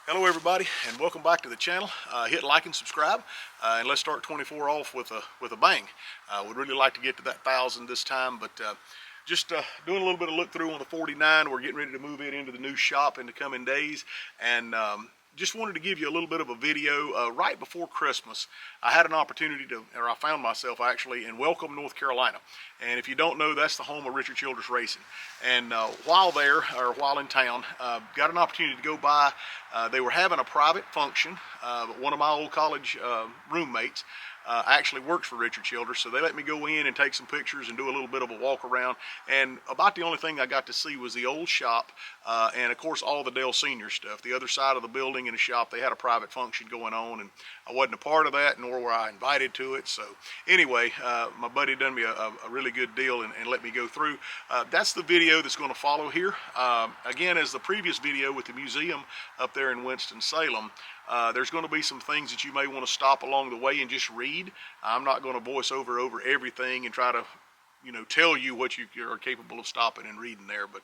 Hello everybody, and welcome back to the channel. Hit like and subscribe, and let's start 24 off with a bang. Would really like to get to that 1,000 this time, but just doing a little bit of look through on the 49. We're getting ready to move it into the new shop in the coming days, and just wanted to give you a little bit of a video. Right before Christmas, I had an opportunity I found myself actually in Welcome, North Carolina. And if you don't know, that's the home of Richard Childress Racing. And while in town, got an opportunity to go by. They were having a private function, but one of my old college roommates actually works for Richard Childress, so they let me go in and take some pictures and do a little bit of a walk around. And about the only thing I got to see was the old shop, and of course all the Dale Senior stuff. The other side of the building in the shop, they had a private function going on, and I wasn't a part of that, nor were I invited to it. So anyway, my buddy done me a really good deal and let me go through. That's the video that's going to follow here. Again, as the previous video with the museum up there in Winston-Salem, there's going to be some things that you may want to stop along the way and just read. I'm not going to voice over everything and try to, tell you what you are capable of stopping and reading there. But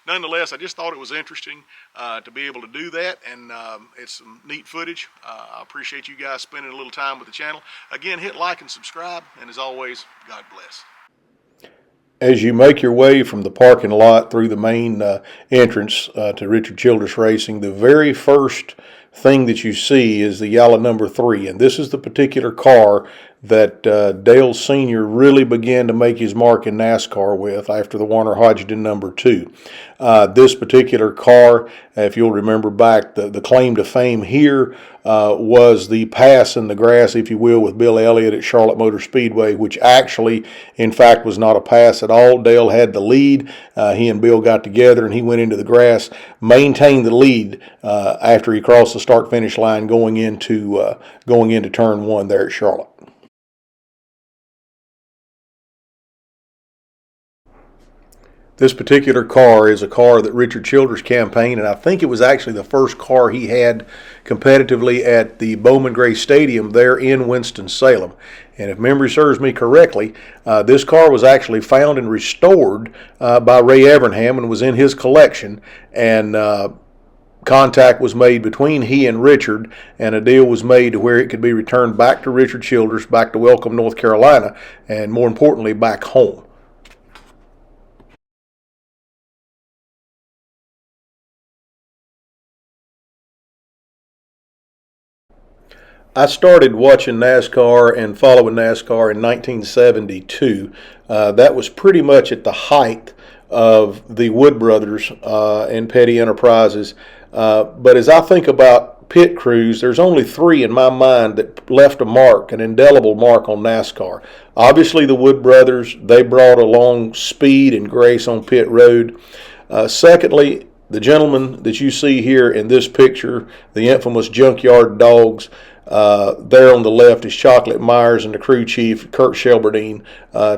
nonetheless, I just thought it was interesting to be able to do that, and it's some neat footage. I appreciate you guys spending a little time with the channel. Again, hit like and subscribe, and as always, God bless. As you make your way from the parking lot through the main entrance to Richard Childress Racing, the very first thing that you see is the yellow number 3, and this is the particular car that Dale Sr. really began to make his mark in NASCAR with after the Warner Hodgdon number 2. This particular car, if you'll remember back, the claim to fame here was the pass in the grass, if you will, with Bill Elliott at Charlotte Motor Speedway, which actually, in fact, was not a pass at all. Dale had the lead. He and Bill got together, and he went into the grass, maintained the lead after he crossed the start-finish line going into turn 1 there at Charlotte. This particular car is a car that Richard Childress campaigned, and I think it was actually the first car he had competitively at the Bowman Gray Stadium there in Winston-Salem. And if memory serves me correctly, this car was actually found and restored by Ray Evernham and was in his collection. And contact was made between he and Richard, and a deal was made to where it could be returned back to Richard Childress, back to Welcome, North Carolina, and more importantly, back home. I started watching NASCAR and following NASCAR in 1972. That was pretty much at the height of the Wood Brothers and Petty Enterprises. But as I think about pit crews, there's only 3 in my mind that left a mark, an indelible mark on NASCAR. Obviously, the Wood Brothers, they brought along speed and grace on pit road. Secondly, the gentleman that you see here in this picture, the infamous Junkyard Dogs, there on the left is Chocolate Myers and the crew chief, Kurt Shelberdine,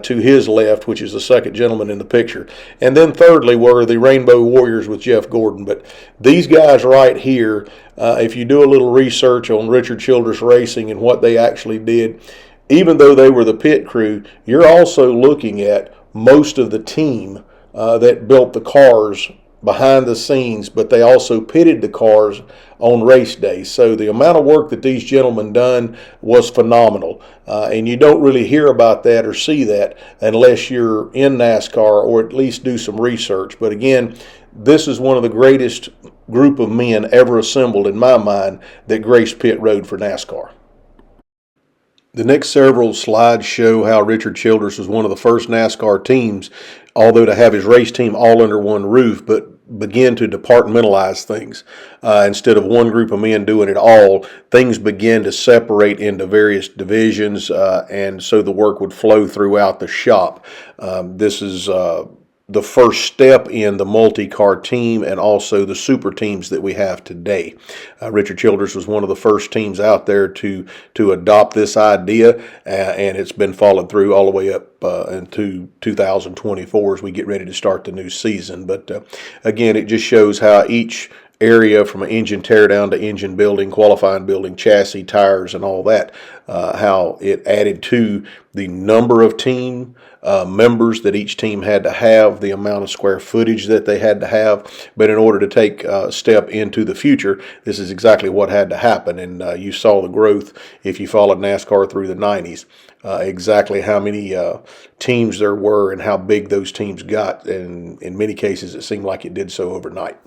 to his left, which is the second gentleman in the picture. And then thirdly were the Rainbow Warriors with Jeff Gordon. But these guys right here, if you do a little research on Richard Childress Racing and what they actually did, even though they were the pit crew, you're also looking at most of the team that built the cars behind the scenes, but they also pitted the cars on race days. So the amount of work that these gentlemen done was phenomenal. And you don't really hear about that or see that unless you're in NASCAR or at least do some research. But again, this is one of the greatest group of men ever assembled in my mind that graced pit road for NASCAR. The next several slides show how Richard Childress was one of the first NASCAR teams, although to have his race team all under one roof, but begin to departmentalize things. Instead of one group of men doing it all, things began to separate into various divisions, and so the work would flow throughout the shop. This is the first step in the multi-car team and also the super teams that we have today. Richard Childress was one of the first teams out there to adopt this idea, and it's been followed through all the way up into 2024 as we get ready to start the new season. But again, it just shows how each area from an engine teardown to engine building, qualifying building, chassis, tires, and all that. How it added to the number of team members that each team had to have, the amount of square footage that they had to have. But in order to take a step into the future, this is exactly what had to happen. And you saw the growth if you followed NASCAR through the 90s. Exactly how many teams there were and how big those teams got. And in many cases, it seemed like it did so overnight.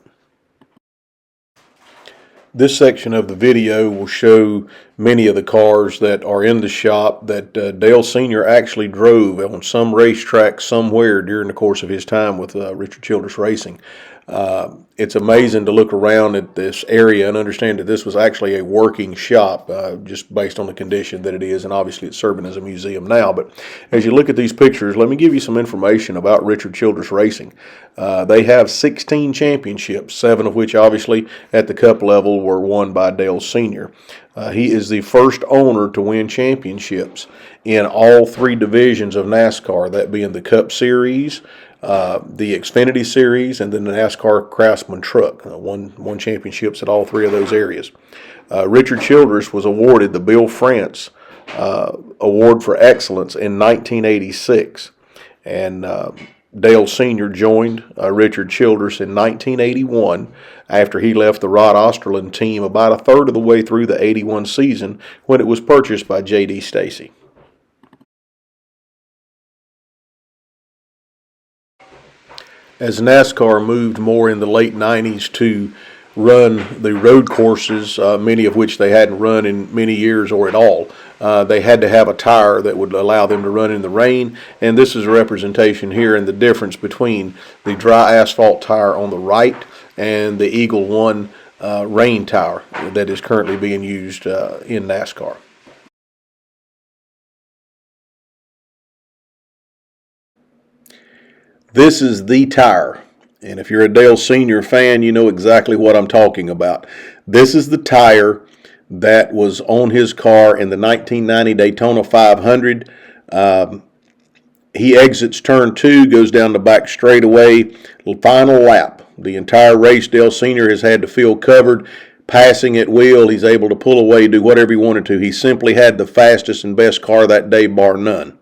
This section of the video will show many of the cars that are in the shop that Dale Sr. actually drove on some racetrack somewhere during the course of his time with Richard Childress Racing. It's amazing to look around at this area and understand that this was actually a working shop, just based on the condition that it is, and obviously it's serving as a museum now. But as you look at these pictures, let me give you some information about Richard Childress Racing. They have 16 championships, 7 of which obviously at the Cup level were won by Dale Sr. He is the first owner to win championships in all 3 divisions of NASCAR, that being the Cup Series, the Xfinity Series, and then the NASCAR Craftsman Truck. Won championships at all 3 of those areas. Richard Childress was awarded the Bill France Award for Excellence in 1986. And Dale Sr. joined Richard Childress in 1981 after he left the Rod Osterland team about a third of the way through the 81 season when it was purchased by J.D. Stacy. As NASCAR moved more in the late 90s to run the road courses, many of which they hadn't run in many years or at all, they had to have a tire that would allow them to run in the rain. And this is a representation here in the difference between the dry asphalt tire on the right and the Eagle One rain tire that is currently being used in NASCAR. This is the tire, and if you're a Dale Sr. fan, you know exactly what I'm talking about. This is the tire that was on his car in the 1990 Daytona 500. He exits turn 2, goes down the back straightaway, final lap. The entire race, Dale Sr. has had the field covered, passing at will. He's able to pull away, do whatever he wanted to. He simply had the fastest and best car that day, bar none.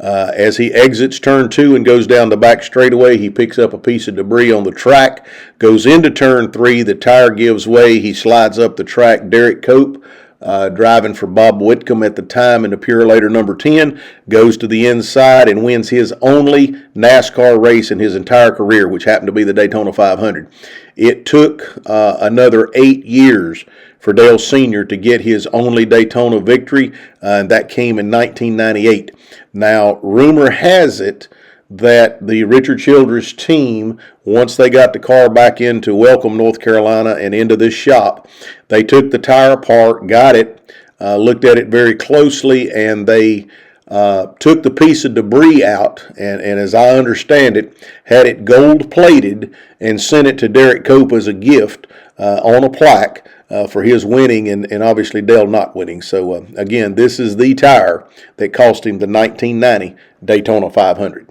As he exits turn 2 and goes down the back straightaway, he picks up a piece of debris on the track, goes into turn 3, the tire gives way, he slides up the track. Derek Cope, driving for Bob Whitcomb at the time in the Purolator number 10, goes to the inside and wins his only NASCAR race in his entire career, which happened to be the Daytona 500. It took another 8 years for Dale Sr. to get his only Daytona victory, and that came in 1998. Now, rumor has it that the Richard Childress team, once they got the car back into Welcome, North Carolina, and into this shop, they took the tire apart, got it, looked at it very closely, and they took the piece of debris out, and as I understand it, had it gold-plated and sent it to Derek Cope as a gift on a plaque for his winning and obviously Dale not winning. So, again, this is the tire that cost him the 1990 Daytona 500.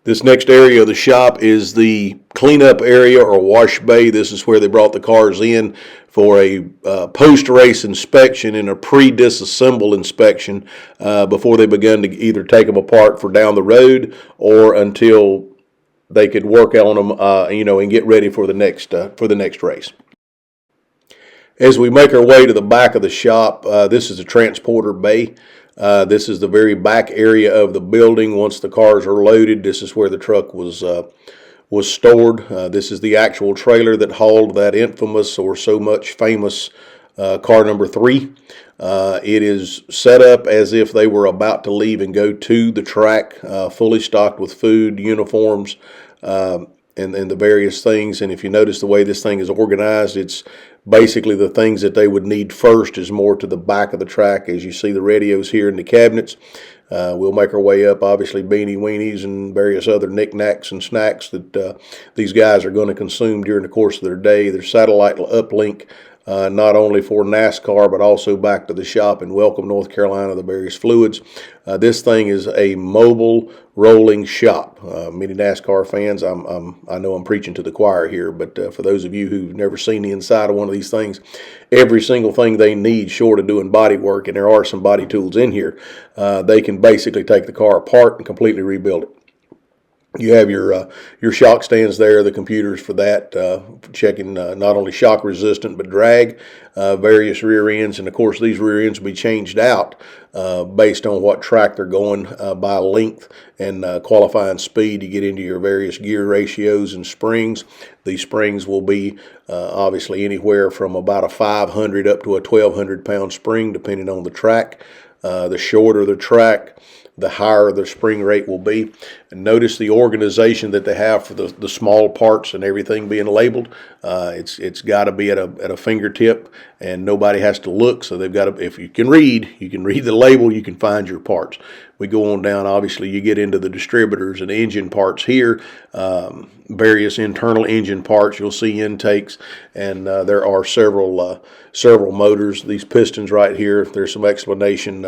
This next area of the shop is the cleanup area or wash bay. This is where they brought the cars in for a post-race inspection and a pre-disassemble inspection before they began to either take them apart for down the road or until they could work on them, and get ready for the next race. As we make our way to the back of the shop, this is a transporter bay. This is the very back area of the building. Once the cars are loaded, this is where the truck was stored. This is the actual trailer that hauled that infamous or so much famous car number 3. It is set up as if they were about to leave and go to the track, fully stocked with food, uniforms, and the various things. And if you notice the way this thing is organized, it's basically the things that they would need first is more to the back of the track. As you see the radios here in the cabinets, we'll make our way up, obviously beanie weenies and various other knickknacks and snacks that these guys are going to consume during the course of their day. Their satellite uplink not only for NASCAR but also back to the shop in Welcome, North Carolina, the various fluids. This thing is a mobile rolling shop. Many NASCAR fans, I know I'm preaching to the choir here, but for those of you who've never seen the inside of one of these things, every single thing they need short of doing body work, and there are some body tools in here, they can basically take the car apart and completely rebuild it. You have your shock stands there, the computers for that, checking not only shock resistant but drag, various rear ends, and of course these rear ends will be changed out based on what track they're going by length and qualifying speed. You get into your various gear ratios and springs. These springs will be obviously anywhere from about a 500 up to a 1,200 pound spring depending on the track. The shorter the track, the higher the spring rate will be. And notice the organization that they have for the small parts and everything being labeled. It's got to be at a fingertip, and nobody has to look. So they've got to, if you can read the label, you can find your parts. We go on down, obviously you get into the distributors and engine parts here, various internal engine parts. You'll see intakes, and there are several motors. These pistons right here, there's some explanation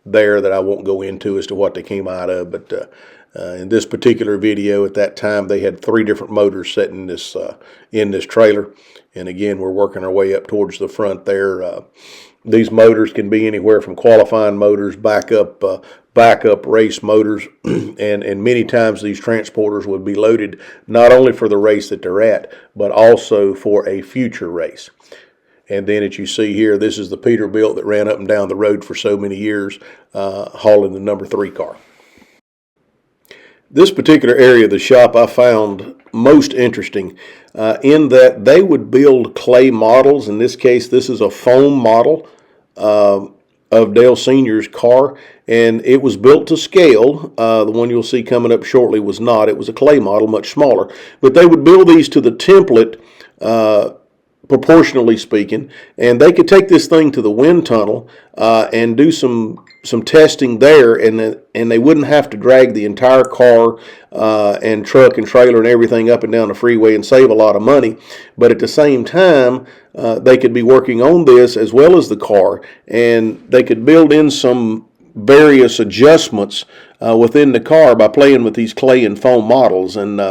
there that I won't go into as to what they came out of, but in this particular video at that time they had 3 different motors set in this trailer, and again we're working our way up towards the front there. These motors can be anywhere from qualifying motors, backup race motors, and many times these transporters would be loaded not only for the race that they're at, but also for a future race. And then as you see here, this is the Peterbilt that ran up and down the road for so many years, hauling the number 3 car. This particular area of the shop I found most interesting in that they would build clay models. In this case, this is a foam model of Dale Sr.'s car, and it was built to scale. The one you'll see coming up shortly was not. It was a clay model, much smaller. But they would build these to the template, proportionally speaking, and they could take this thing to the wind tunnel and do some testing there, and they wouldn't have to drag the entire car and truck and trailer and everything up and down the freeway and save a lot of money. But at the same time, they could be working on this as well as the car, and they could build in some various adjustments within the car by playing with these clay and foam models, and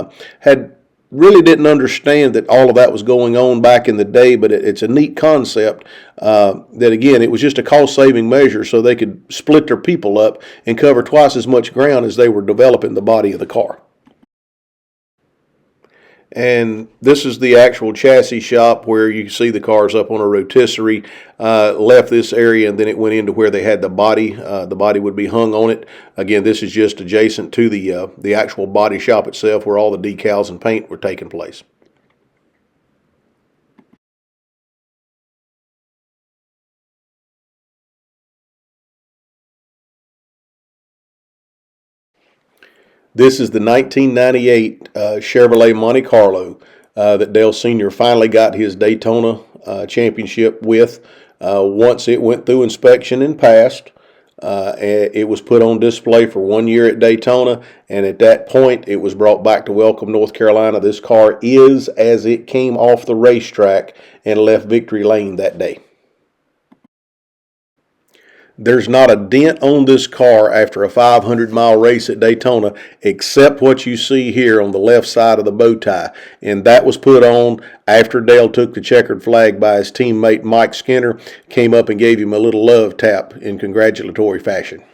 really didn't understand that all of that was going on back in the day, but it's a neat concept that, again, it was just a cost-saving measure so they could split their people up and cover twice as much ground as they were developing the body of the car. And this is the actual chassis shop where you see the cars up on a rotisserie. Left this area, and then it went into where they had the body. The body would be hung on it. Again, this is just adjacent to the actual body shop itself where all the decals and paint were taking place. This is the 1998 Chevrolet Monte Carlo that Dale Sr. finally got his Daytona championship with. Once it went through inspection and passed, it was put on display for 1 year at Daytona, and at that point it was brought back to Welcome, North Carolina. This car is as it came off the racetrack and left victory lane that day. There's not a dent on this car after a 500-mile race at Daytona except what you see here on the left side of the bow tie. And that was put on after Dale took the checkered flag by his teammate Mike Skinner, came up and gave him a little love tap in congratulatory fashion.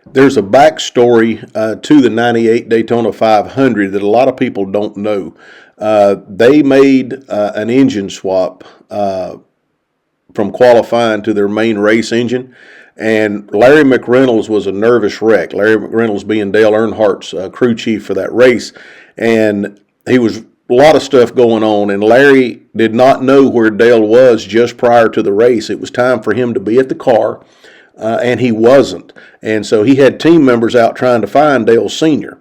There's a backstory to the 98 Daytona 500 that a lot of people don't know. They made an engine swap from qualifying to their main race engine, and Larry McReynolds was a nervous wreck. Larry McReynolds being Dale Earnhardt's crew chief for that race, and he was a lot of stuff going on, and Larry did not know where Dale was just prior to the race. It was time for him to be at the car, and he wasn't, and so he had team members out trying to find Dale Sr.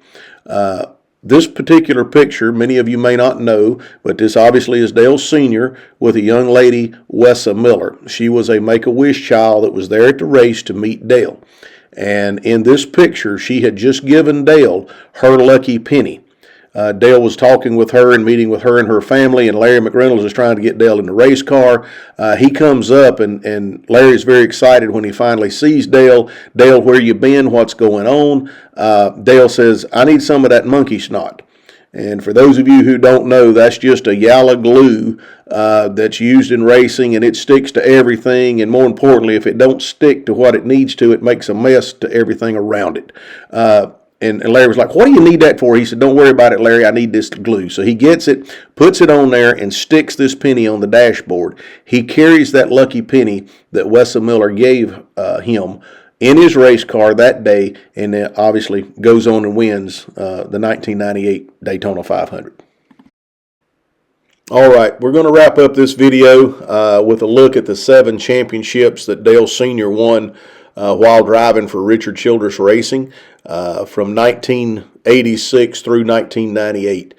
This particular picture, many of you may not know, but this obviously is Dale Sr. with a young lady, Wessa Miller. She was a Make-A-Wish child that was there at the race to meet Dale. And in this picture, she had just given Dale her lucky penny. Dale was talking with her and meeting with her and her family, and Larry McReynolds is trying to get Dale in the race car. He comes up, and Larry's very excited when he finally sees Dale. Dale, where you been? What's going on? Dale says, I need some of that monkey snot. And for those of you who don't know, that's just a yellow glue that's used in racing, and it sticks to everything. And more importantly, if it don't stick to what it needs to, it makes a mess to everything around it. And Larry was like, what do you need that for? He said, don't worry about it, Larry. I need this glue. So he gets it, puts it on there, and sticks this penny on the dashboard. He carries that lucky penny that Wessa Miller gave him in his race car that day, and then obviously goes on and wins the 1998 Daytona 500. All right, we're going to wrap up this video with a look at the 7 championships that Dale Sr. won while driving for Richard Childress Racing from 1986 through 1998.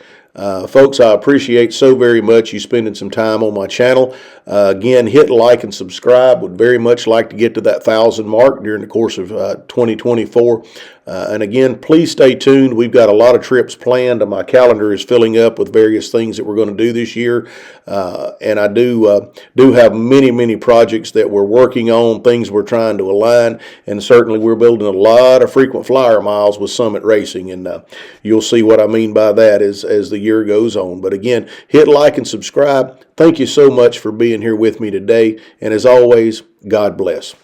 Folks, I appreciate so very much you spending some time on my channel. Again, hit like and subscribe. Would very much like to get to that 1,000 mark during the course of 2024. And again, please stay tuned. We've got a lot of trips planned. My calendar is filling up with various things that we're going to do this year. And I do have many projects that we're working on, things we're trying to align. And certainly we're building a lot of frequent flyer miles with Summit Racing. And you'll see what I mean by that as the year goes on. But again, hit like and subscribe. Thank you so much for being here with me today. And as always, God bless.